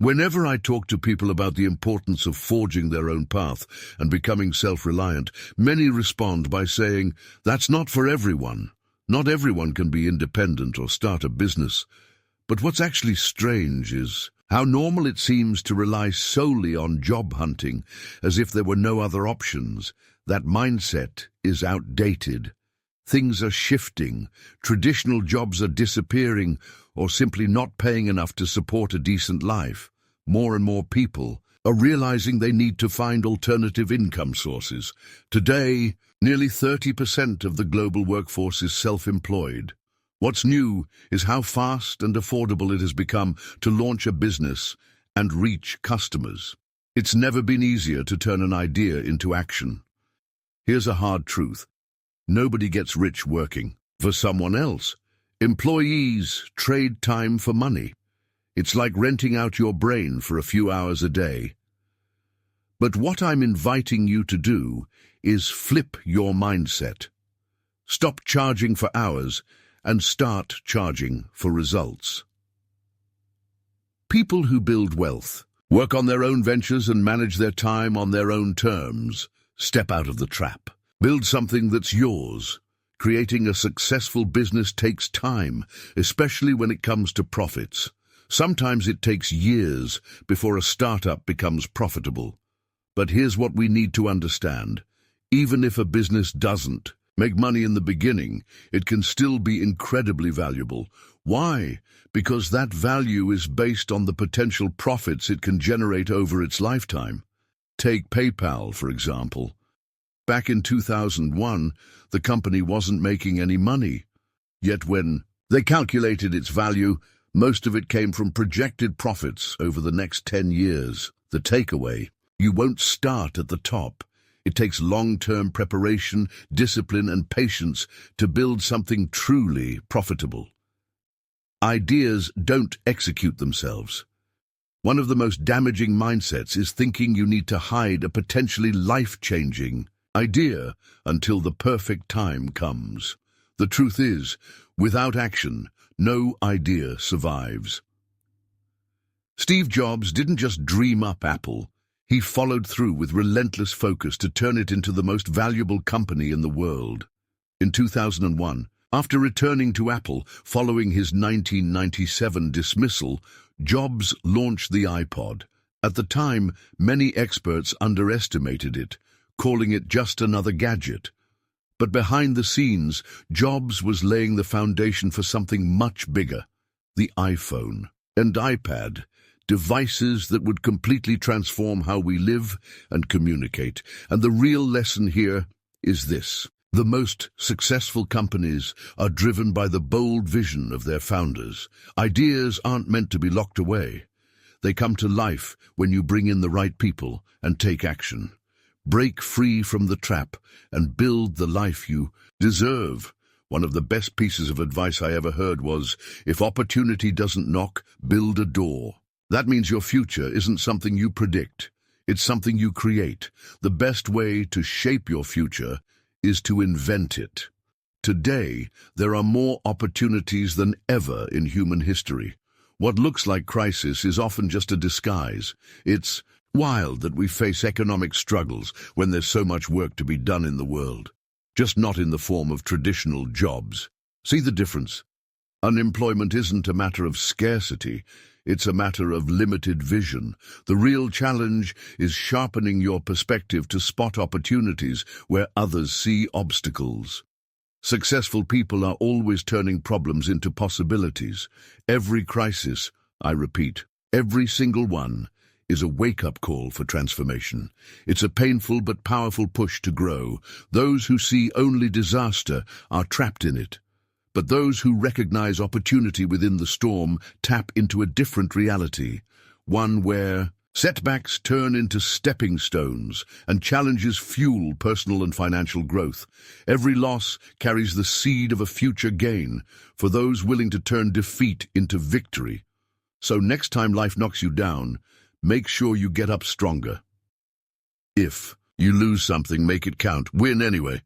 Whenever I talk to people about the importance of forging their own path and becoming self-reliant, many respond by saying, "That's not for everyone. Not everyone can be independent or start a business." But what's actually strange is how normal it seems to rely solely on job hunting, as if there were no other options. That mindset is outdated. Things are shifting. Traditional jobs are disappearing or simply not paying enough to support a decent life. More and more people are realizing they need to find alternative income sources. Today, nearly 30% of the global workforce is self-employed. What's new is how fast and affordable it has become to launch a business and reach customers. It's never been easier to turn an idea into action. Here's a hard truth. Nobody gets rich working for someone else. Employees trade time for money. It's like renting out your brain for a few hours a day. But what I'm inviting you to do is flip your mindset. Stop charging for hours and start charging for results. People who build wealth, work on their own ventures and manage their time on their own terms, step out of the trap. Build something that's yours. Creating a successful business takes time, especially when it comes to profits. Sometimes it takes years before a startup becomes profitable. But here's what we need to understand. Even if a business doesn't make money in the beginning, it can still be incredibly valuable. Why? Because that value is based on the potential profits it can generate over its lifetime. Take PayPal, for example. Back in 2001, the company wasn't making any money. Yet when they calculated its value, most of it came from projected profits over the next 10 years. The takeaway: you won't start at the top. It takes long-term preparation, discipline, and patience to build something truly profitable. Ideas don't execute themselves. One of the most damaging mindsets is thinking you need to hide a potentially life-changing idea until the perfect time comes. The truth is, without action, no idea survives. Steve Jobs didn't just dream up Apple. He followed through with relentless focus to turn it into the most valuable company in the world. In 2001, after returning to Apple following his 1997 dismissal, Jobs launched the iPod. At the time, many experts underestimated it, calling it just another gadget. But behind the scenes, Jobs was laying the foundation for something much bigger: the iPhone and iPad, devices that would completely transform how we live and communicate. And the real lesson here is this: the most successful companies are driven by the bold vision of their founders. Ideas aren't meant to be locked away. They come to life when you bring in the right people and take action. Break free from the trap and build the life you deserve. One of the best pieces of advice I ever heard was, if opportunity doesn't knock, build a door. That means your future isn't something you predict. It's something you create. The best way to shape your future is to invent it. Today, there are more opportunities than ever in human history. What looks like crisis is often just a disguise. It's wild that we face economic struggles when there's so much work to be done in the world, just not in the form of traditional jobs. See the difference? Unemployment isn't a matter of scarcity, it's a matter of limited vision. The real challenge is sharpening your perspective to spot opportunities where others see obstacles. Successful people are always turning problems into possibilities. Every crisis, I repeat, every single one, is a wake-up call for transformation. It's a painful but powerful push to grow. Those who see only disaster are trapped in it. But those who recognize opportunity within the storm tap into a different reality, one where setbacks turn into stepping stones and challenges fuel personal and financial growth. Every loss carries the seed of a future gain for those willing to turn defeat into victory. So next time life knocks you down, make sure you get up stronger. If you lose something, make it count. Win anyway.